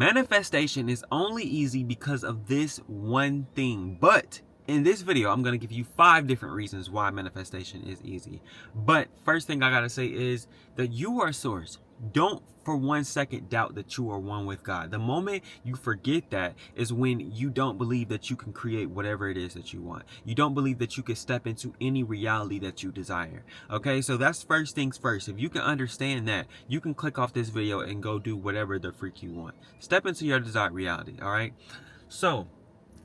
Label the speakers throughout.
Speaker 1: Manifestation is only easy because of this one thing. But in this video, I'm going to give you 5 different reasons why manifestation is easy. But first thing I got to say is that you are source. Don't for 1 second doubt that you are one with God. The moment you forget that is when you don't believe that you can create whatever it is that you want. You don't believe that you can step into any reality that you desire. Okay, so that's first things first. If you can understand that, you can click off this video and go do whatever the freak you want. Step into your desired reality. All right. So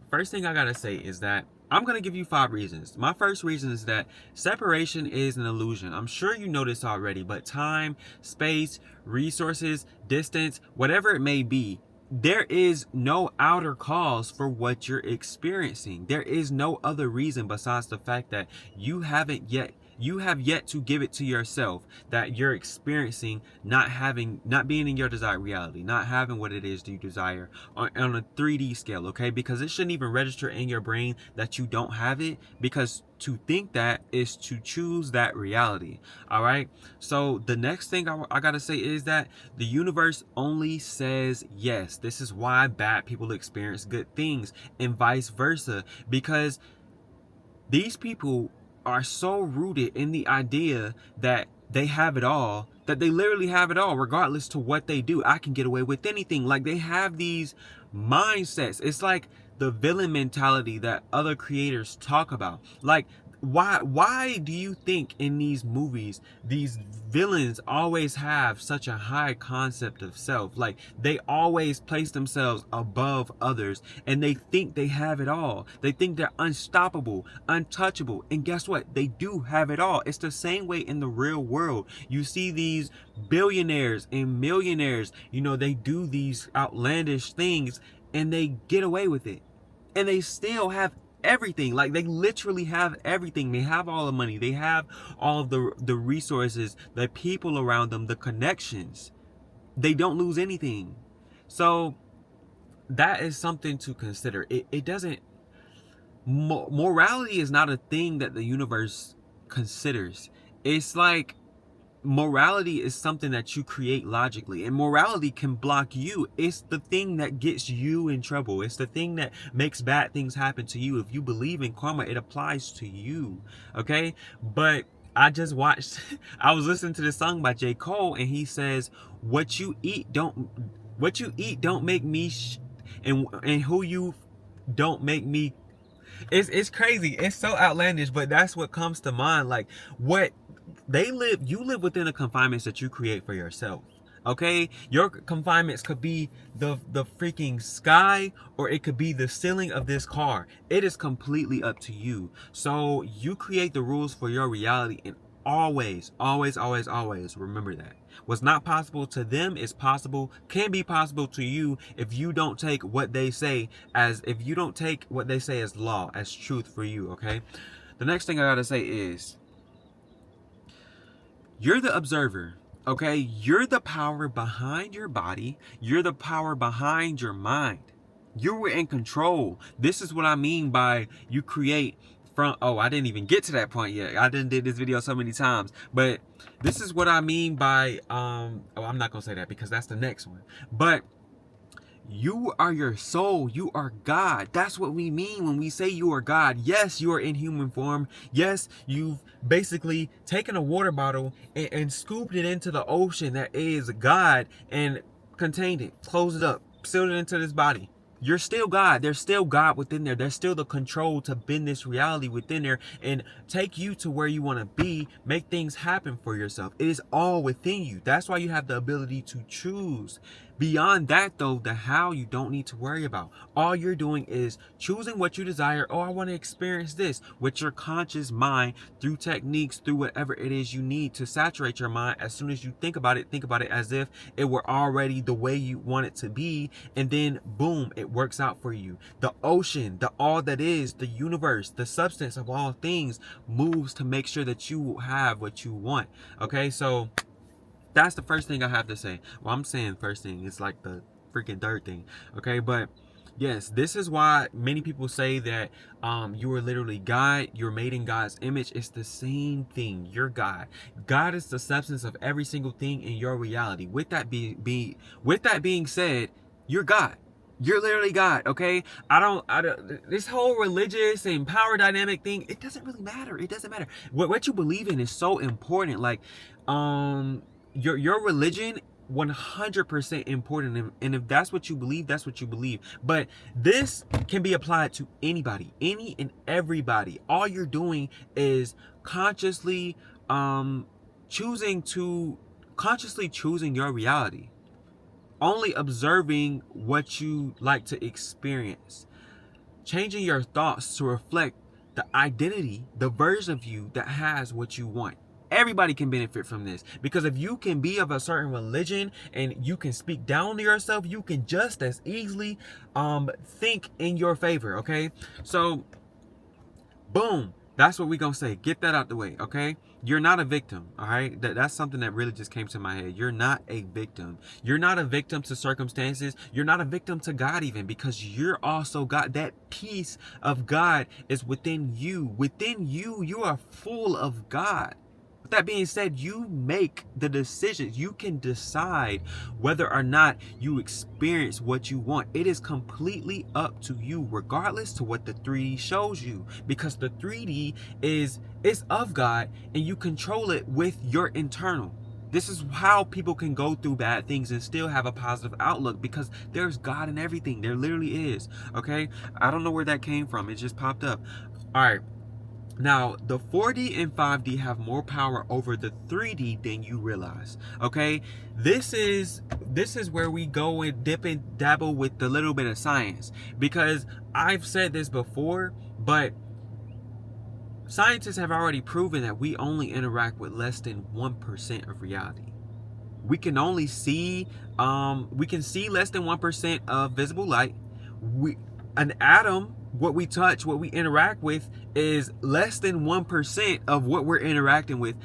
Speaker 1: first thing I gotta say is that I'm going to give you 5 reasons. My first reason is that separation is an illusion. I'm sure you know this already, but time, space, resources, distance, whatever it may be, there is no outer cause for what you're experiencing. There is no other reason besides the fact that you have yet to give it to yourself that you're experiencing not being in your desired reality, not having what it is you desire on a 3D scale, okay? Because it shouldn't even register in your brain that you don't have it, because to think that is to choose that reality. All right. So the next thing I gotta say is that the universe only says yes. This is why bad people experience good things and vice versa, because these people are so rooted in the idea that they have it all, that they literally have it all regardless to what they do. I can get away with anything. Like, they have these mindsets. It's like the villain mentality that other creators talk about. Like, why do you think in these movies these villains always have such a high concept of self? Like, they always place themselves above others and they think they have it all. They think they're unstoppable, untouchable, and guess what? They do have it all. It's the same way in the real world. You see these billionaires and millionaires, they do these outlandish things and they get away with it, and they still have everything. Like, they literally have everything. They have all the money, they have all of the resources, the people around them, the connections. They don't lose anything. So that is something to consider. It doesn't morality is not a thing that the universe considers. It's like, morality is something that you create logically, and morality can block you. It's the thing that gets you in trouble. It's the thing that makes bad things happen to you. If you believe in karma, it applies to you. Okay. But I just watched I was listening to this song by J. Cole, and he says, what you eat don't make me and who you don't make me. It's crazy. It's so outlandish, but that's what comes to mind. Like, you live within the confinements that you create for yourself. Okay, your confinements could be the freaking sky, or it could be the ceiling of this car. It is completely up to you. So you create the rules for your reality, and always remember that what's not possible to them is can be possible to you if you don't take what they say as law, as truth for you. Okay, the next thing I gotta say is, you're the observer. Okay, you're the power behind your body. You're the power behind your mind. You're in control. This is what I mean by you create from. Oh, I didn't even get to that point yet. I didn't did this video so many times, but this is what I mean by oh, I'm not gonna say that because that's the next one. But you are your soul. You are God. That's what we mean when we say you are God. Yes, you are in human form. Yes, you've basically taken a water bottle and scooped it into the ocean that is God and contained it, closed it up, sealed it into this body. You're still God. There's still God within there. There's still the control to bend this reality within there and take you to where you want to be, make things happen for yourself. It is all within you. That's why you have the ability to choose. Beyond that, though, the how you don't need to worry about. All you're doing is choosing what you desire. Oh, I want to experience this with your conscious mind, through techniques, through whatever it is you need to saturate your mind. As soon as you think about it as if it were already the way you want it to be. And then boom, it works out for you. The ocean, the all that is, the universe, the substance of all things moves to make sure that you have what you want. Okay, so that's the first thing I have to say. Well, I'm saying first thing. It's like the freaking third thing. Okay, but yes, this is why many people say that you are literally God. You're made in God's image. It's the same thing. You're God. God is the substance of every single thing in your reality. With that being said, You're God. You're literally God, okay? I don't, this whole religious and power dynamic thing, it doesn't really matter. It doesn't matter. What you believe in is so important. Like, your religion, 100% important. And if that's what you believe, that's what you believe. But this can be applied to anybody, any and everybody. All you're doing is consciously, choosing to, consciously choosing your reality, only observing what you like to experience, changing your thoughts to reflect the identity, the version of you that has what you want. Everybody can benefit from this, because if you can be of a certain religion and you can speak down to yourself, you can just as easily think in your favor. Okay, so boom, that's what we gonna say. Get that out the way, okay? You're not a victim, all right? That's something that really just came to my head. You're not a victim. You're not a victim to circumstances. You're not a victim to God even, because you're also God. That piece of God is within you. Within you, you are full of God. With that being said, you make the decisions. You can decide whether or not you experience what you want. It is completely up to you, regardless to what the 3D shows you, because the 3D is of God and you control it with your internal. This is how people can go through bad things and still have a positive outlook, because there's God in everything. There literally is. Okay? I don't know where that came from. It just popped up. All right. Now, the 4D and 5D have more power over the 3D than you realize. Okay? This is where we go and dip and dabble with the little bit of science, because I've said this before, but scientists have already proven that we only interact with less than 1% of reality. We can only see less than 1% of visible light. An atom, what we touch, what we interact with, is less than 1% of what we're interacting with.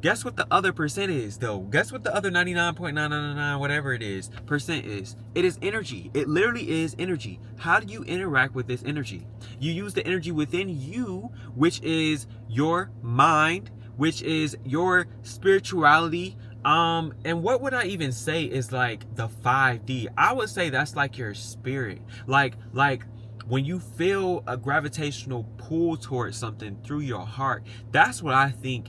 Speaker 1: Guess what the other percent is, though? Guess what the other 99.999 whatever it is percent is? It is energy. It literally is energy. How do you interact with this energy? You use the energy within you, which is your mind, which is your spirituality. And what would I even say is like the 5D? I would say that's like your spirit. Like when you feel a gravitational pull towards something through your heart, that's what I think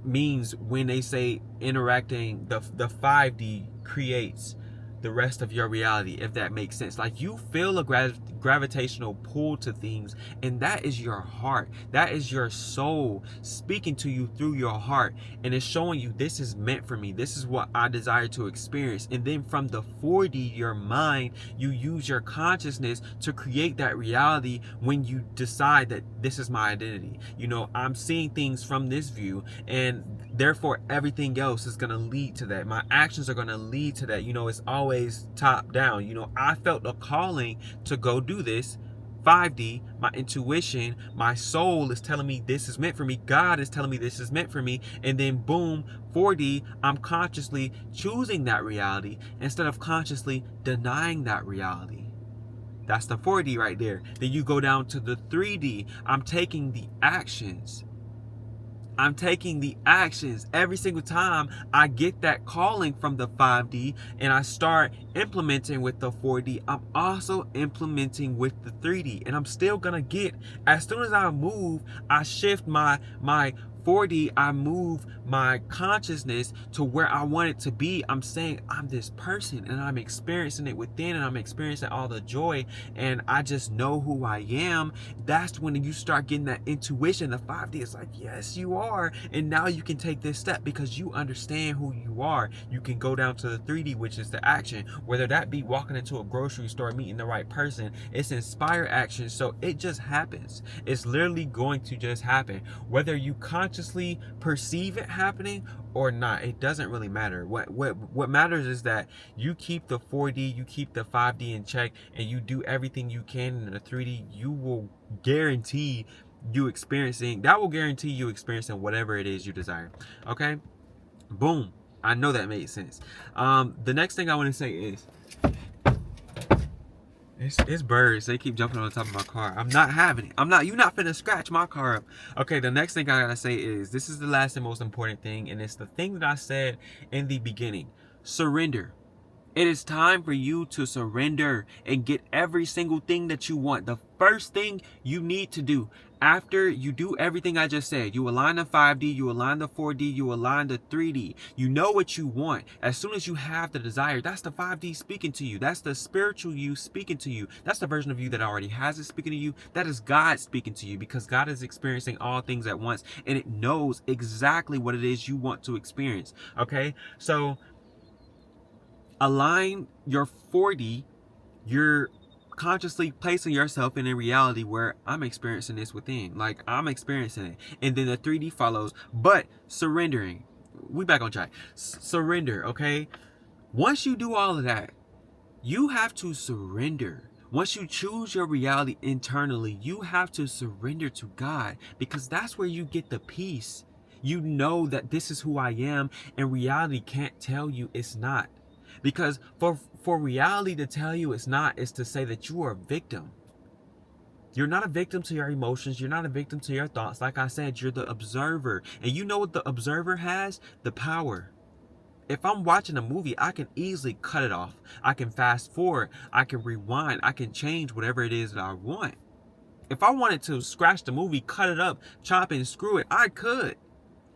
Speaker 1: means when they say interacting, the 5D creates the rest of your reality, if that makes sense. Like, you feel a gravitational pull to things, and that is your heart. That is your soul speaking to you through your heart, and it's showing you, this is meant for me. This is what I desire to experience. And then from the 4D, your mind, you use your consciousness to create that reality when you decide that this is my identity. You know, I'm seeing things from this view, and therefore everything else is going to lead to that. My actions are going to lead to that. You know, it's always top down. You know, I felt a calling to go do this. 5D, my intuition, my soul is telling me this is meant for me. God is telling me this is meant for me. And then boom, 4D, I'm consciously choosing that reality instead of consciously denying that reality. That's the 4D right there. Then you go down to the 3D. I'm taking the actions. Every single time I get that calling from the 5D and I start implementing with the 4D. I'm also implementing with the 3D, and I'm still gonna get, as soon as I move, I shift my 4D, I move my consciousness to where I want it to be. I'm saying I'm this person, and I'm experiencing it within, and I'm experiencing all the joy, and I just know who I am. That's when you start getting that intuition. The 5D is like, yes, you are. And now you can take this step because you understand who you are. You can go down to the 3D, which is the action, whether that be walking into a grocery store, meeting the right person. It's inspired action. So it just happens. It's literally going to just happen. Whether you consciously perceive it happening or not, it doesn't really matter. What matters is that you keep the 4D, you keep the 5D in check, and you do everything you can in the 3D. You will guarantee you experiencing whatever it is you desire. Okay, boom. I know that made sense. The next thing I want to say is, it's birds. They keep jumping on the top of my car. I'm not having it. You're not finna scratch my car up. Okay, the next thing I gotta say is, this is the last and most important thing, and it's the thing that I said in the beginning. Surrender. It is time for you to surrender and get every single thing that you want. The first thing you need to do after you do everything I just said, you align the 5D, you align the 4D, you align the 3D. You know what you want. As soon as you have the desire, that's the 5D speaking to you. That's the spiritual you speaking to you. That's the version of you that already has it speaking to you. That is God speaking to you, because God is experiencing all things at once, and it knows exactly what it is you want to experience. Okay? So align your 4D. You're consciously placing yourself in a reality where I'm experiencing this within. Like, I'm experiencing it. And then the 3D follows. But surrendering. We back on track. Surrender, okay? Once you do all of that, you have to surrender. Once you choose your reality internally, you have to surrender to God, because that's where you get the peace. You know that this is who I am, and reality can't tell you it's not. Because for reality to tell you it's not is to say that you are a victim. You're not a victim to your emotions. You're not a victim to your thoughts. Like I said, you're the observer. And you know what the observer has? The power. If I'm watching a movie, I can easily cut it off. I can fast forward. I can rewind. I can change whatever it is that I want. If I wanted to scratch the movie, cut it up, chop and screw it, I could.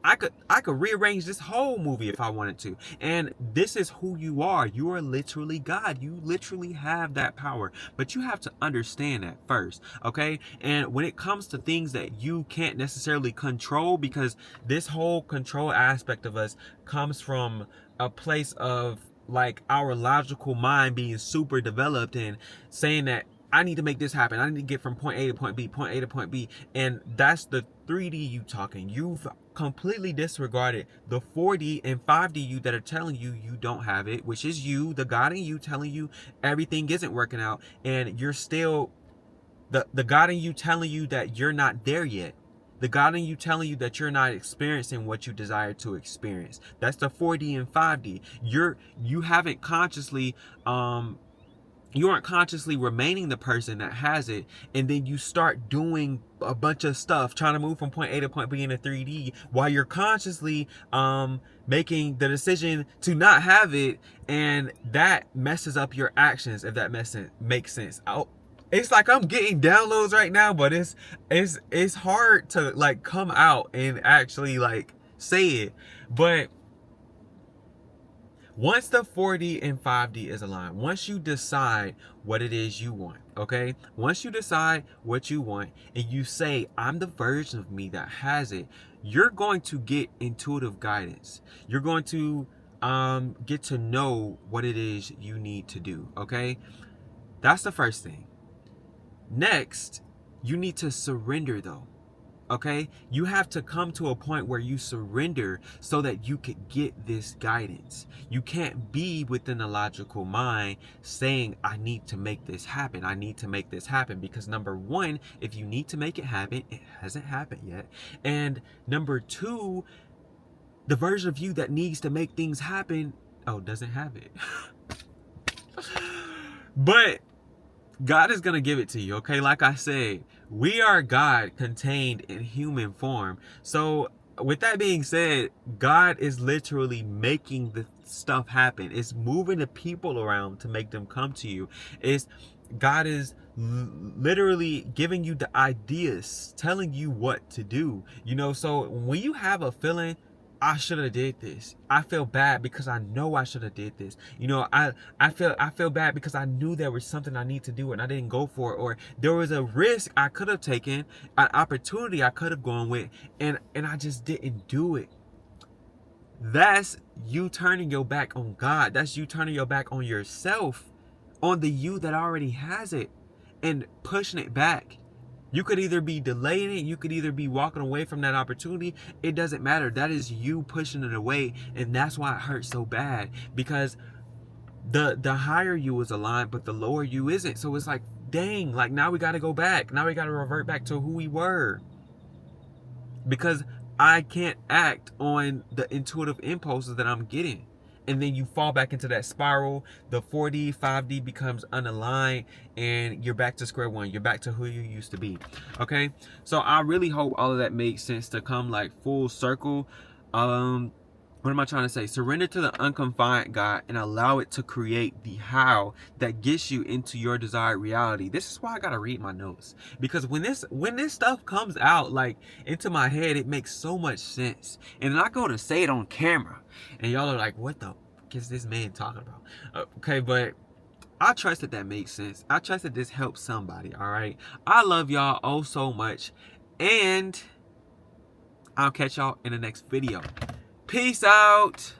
Speaker 1: I could rearrange this whole movie if I wanted to. And this is who you are. You are literally God. You literally have that power. But you have to understand that first, okay? And when it comes to things that you can't necessarily control, because this whole control aspect of us comes from a place of like our logical mind being super developed and saying that I need to make this happen. I need to get from point A to point B, point A to point B. And that's the 3D you talking. You've completely disregarded the 4D and 5D you that are telling you you don't have it, which is you, the God in you, telling you everything isn't working out. And you're still, the God in you telling you that you're not there yet. The God in you telling you that you're not experiencing what you desire to experience. That's the 4D and 5D. You haven't consciously, you aren't consciously remaining the person that has it, and then you start doing a bunch of stuff trying to move from point A to point B in a 3D while you're consciously making the decision to not have it, and that messes up your actions, if that makes sense. It's like I'm getting downloads right now, but it's hard to like come out and actually like say it. But once the 4D and 5D is aligned, once you decide what it is you want, okay? Once you decide what you want and you say, I'm the version of me that has it, you're going to get intuitive guidance. You're going to get to know what it is you need to do, okay? That's the first thing. Next, you need to surrender though. Okay, you have to come to a point where you surrender so that you could get this guidance. You can't be within the logical mind saying, I need to make this happen. I need to make this happen. Because number one, if you need to make it happen, it hasn't happened yet. And number two, the version of you that needs to make things happen, doesn't have it. But God is going to give it to you, okay? Like I said, we are God contained in human form. So with that being said, God is literally making the stuff happen. It's moving the people around to make them come to you. God is literally giving you the ideas, telling you what to do. So when you have a feeling, I should have did this, I feel bad because I know I should have did this. I feel bad because I knew there was something I need to do and I didn't go for it, or there was a risk I could have taken, an opportunity I could have gone with, and I just didn't do it. That's you turning your back on God. That's you turning your back on yourself, on the you that already has it, and pushing it back. You could either be delaying it, you could either be walking away from that opportunity. It doesn't matter. That is you pushing it away, and that's why it hurts so bad, because the higher you is aligned, but the lower you isn't. So it's like, dang, like now we got to go back. Now we got to revert back to who we were, because I can't act on the intuitive impulses that I'm getting. And then you fall back into that spiral. The 4D, 5D becomes unaligned, and you're back to square one. You're back to who you used to be. Okay? So I really hope all of that makes sense to come like full circle. what am I trying to say? Surrender to the unconfined God and allow it to create the how that gets you into your desired reality. This is why I gotta read my notes, because when this stuff comes out like into my head, it makes so much sense. And then I go to say it on camera, and y'all are like, "What the fuck is this man talking about?" Okay, but I trust that that makes sense. I trust that this helps somebody. All right. I love y'all oh so much, and I'll catch y'all in the next video. Peace out.